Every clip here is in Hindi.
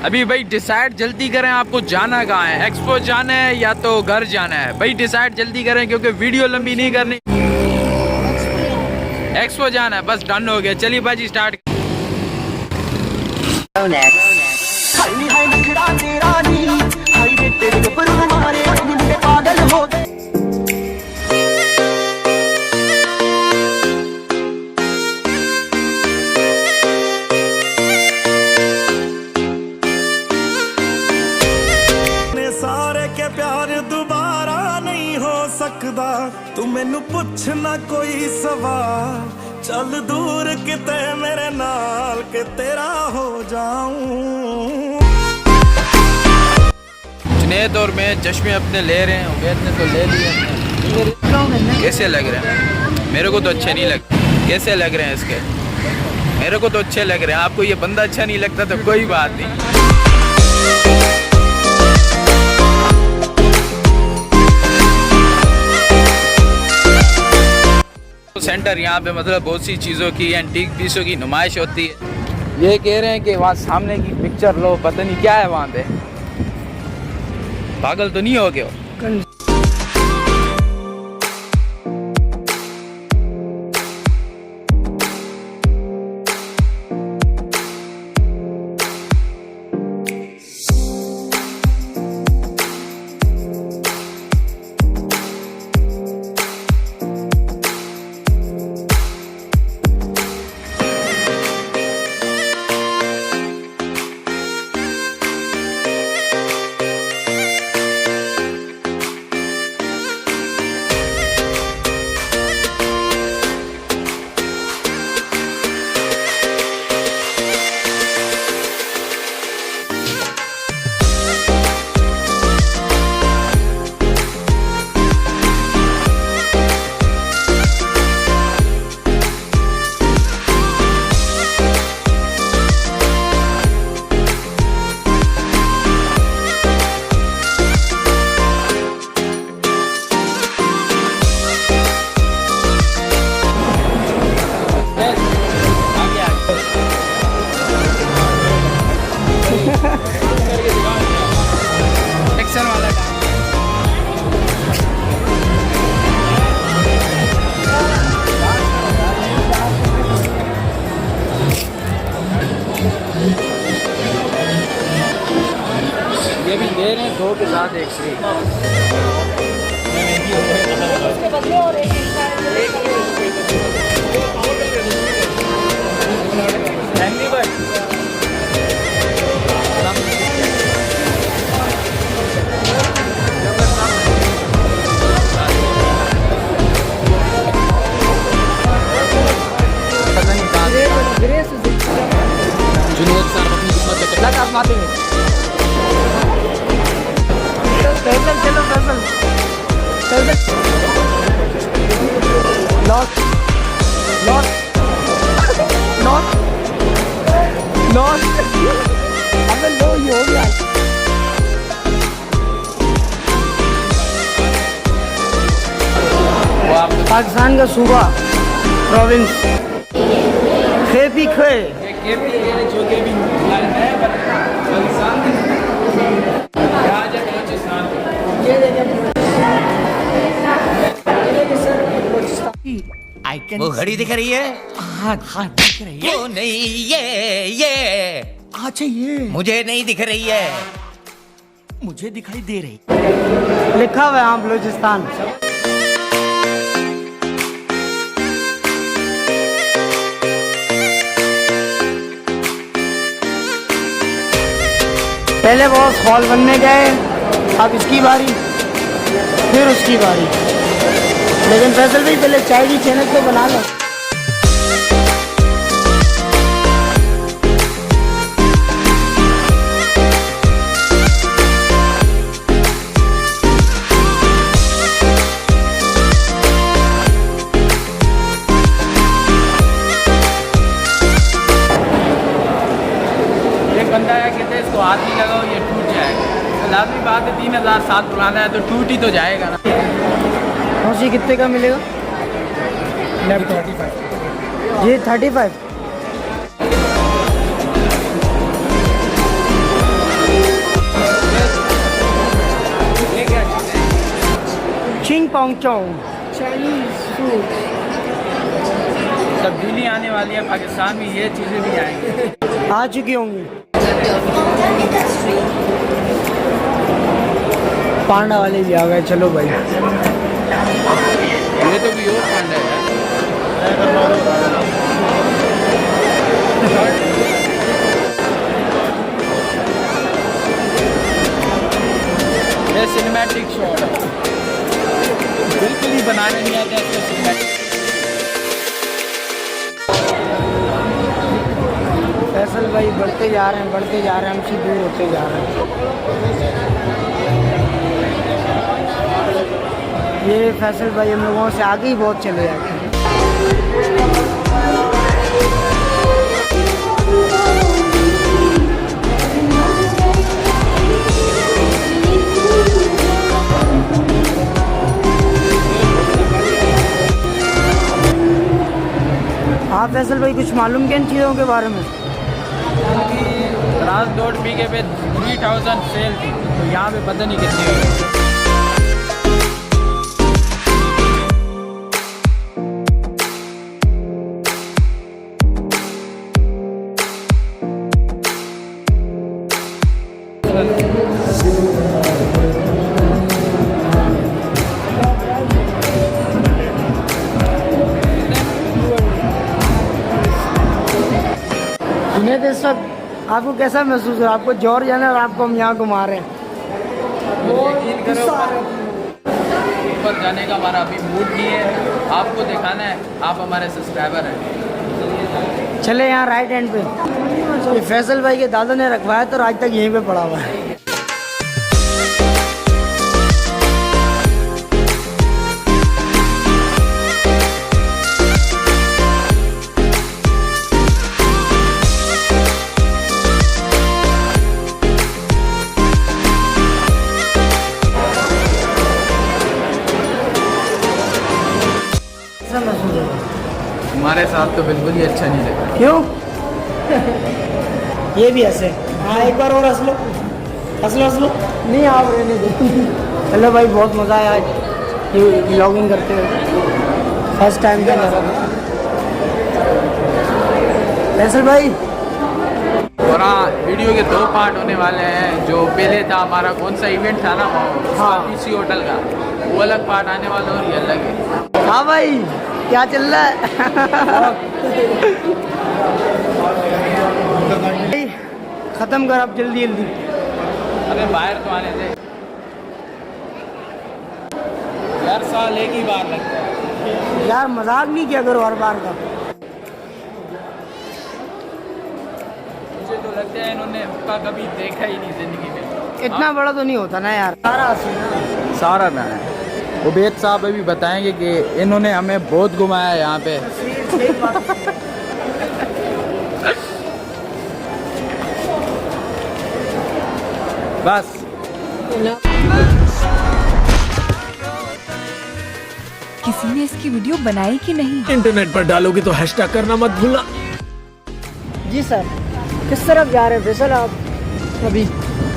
अभी भाई डिसाइड जल्दी करें, आपको जाना कहाँ है? एक्सपो जाना है या तो घर जाना है? भाई डिसाइड जल्दी करें क्योंकि वीडियो लंबी नहीं करनी। एक्सपो जाना है, बस डन हो गया। चलिए बाजी स्टार्ट। सारे के प्यार दोबारा नहीं हो सकता, तू मैनू पुछ ना कोई सवाल, चल दूर किते मेरे नाल के तेरा हो जाऊं। जुनैद और मैं चश्मे अपने ले रहे हैं, उबैद ने तो ले लिए। कैसे लग रहे हैं? मेरे को तो अच्छे नहीं लगते। कैसे लग रहे हैं इसके? मेरे को तो अच्छे लग रहे हैं। आपको ये बंदा अच्छा नहीं लगता तो कोई बात नहीं। सेंटर यहाँ पे मतलब बहुत सी चीज़ों की एंटीक पीसों की नुमाइश होती है। ये कह रहे हैं कि वहाँ सामने की पिक्चर लो, पता नहीं क्या है वहाँ पे। पागल तो नहीं हो गए हो? ये भी दे रहे हैं 2 के साथ 1 फ्री। जुनैद साहब अपनी किस्मत पे कितना आजमाते हैं। फैसल चलो Faisal loss loss loss loss अबे लो ये हो गया। पाकिस्तान का सूबा प्रोविंस खेपी खे जो के भी वो घड़ी दिख रही है? हाँ हाँ दिख रही है। वो नहीं, ये अच्छा ये मुझे नहीं दिख रही है। मुझे दिखाई दे रही। लिखा हुआ है यहाँ बलूचिस्तान। पहले बॉस हॉल बनने गए, अब इसकी बारी, फिर उसकी बारी। लेकिन फैसल भाई पहले चाय की चैनल तो बना लो। एक बंदा है कहते इसको हाथ नहीं लगाओ ये टूट जाएगा। तो लाजमी बात है 3007 पुराना है तो टूट ही तो जाएगा ना। जी कितने का मिलेगा? 35। ये 35। पहुंचा हूँ चाइनीज फूड। तब्दीली आने वाली है, पाकिस्तान में ये चीज़ें भी आएंगी। आ चुकी होंगी। पांडा वाले भी आ गए, चलो भाई। ये तो भी और पांडा है। ये सिनेमैटिक शॉट है, बिल्कुल ही बनाने नहीं आता इसको सिनेमैटिक। फैसल भाई बढ़ते जा रहे हैं, बढ़ते जा रहे हैं, हमसे दूर होते जा रहे हैं। ये फैसल भाई हम लोगों से आगे ही बहुत चले जाते हैं। आप फैसल भाई कुछ मालूम क्या इन चीज़ों के बारे में? राजदोट बीघे पे 3000 सेल थी, तो यहाँ पे पता नहीं कितनी हुई। जुनैद इस वक्त आपको कैसा महसूस हो? आपको जोर जाना और आपको हम यहाँ घुमा रहे हैं। यकीन करो, ऊपर जाने का हमारा अभी मूड नहीं है। आपको दिखाना है, आप हमारे सब्सक्राइबर हैं। चले यहाँ राइट हैंड पे। ये फैसल भाई के दादा ने रखवाया तो आज तक यहीं पे पड़ा हुआ है। हमारे साथ तो बिल्कुल ही अच्छा नहीं लगा। क्यों? ये भी हंसे। हाँ एक बार और हंस लो, हंस लो, हंस लो। नहीं आप रहने दो। हेलो भाई, बहुत मज़ा आया आज ये व्लॉगिंग करते हुए। फर्स्ट टाइम का लगा फैसल भाई। और हाँ, वीडियो के 2 पार्ट होने वाले हैं। जो पहले था हमारा कौन सा इवेंट था ना, हाँ, पीसी होटल का, वो अलग पार्ट आने वाला और ये अलग है। हाँ भाई, क्या चल रहा है? खत्म कर आप जल्दी जल्दी। अरे बाहर तो आने दे यार, साल एक ही बार लगता है यार, मजाक नहीं किया करो हर बार का। मुझे तो लगता है इन्होंने हुक्का कभी देखा ही नहीं जिंदगी में। इतना बड़ा तो नहीं होता ना यार। सारा ना है। उबैद साहब अभी बताएंगे कि इन्होंने हमें बहुत घुमाया यहाँ पे। बस किसी ने इसकी वीडियो बनाई कि नहीं? इंटरनेट पर डालोगे तो हैशटैग करना मत भूलना। जी सर, किस तरफ जा रहे हैं फैसल आप? अभी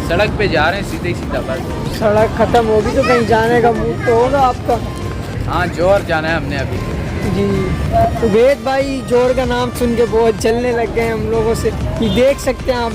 सड़क पे जा रहे हैं, सीधे सीधा बस। सड़क खत्म होगी तो कहीं जाने का मूड तो होगा आपका। हाँ, जोर जाना है हमने अभी। जी, उबैद भाई जोर का नाम सुन के बहुत जलने लग गए हम लोगों से। ये देख सकते हैं आप।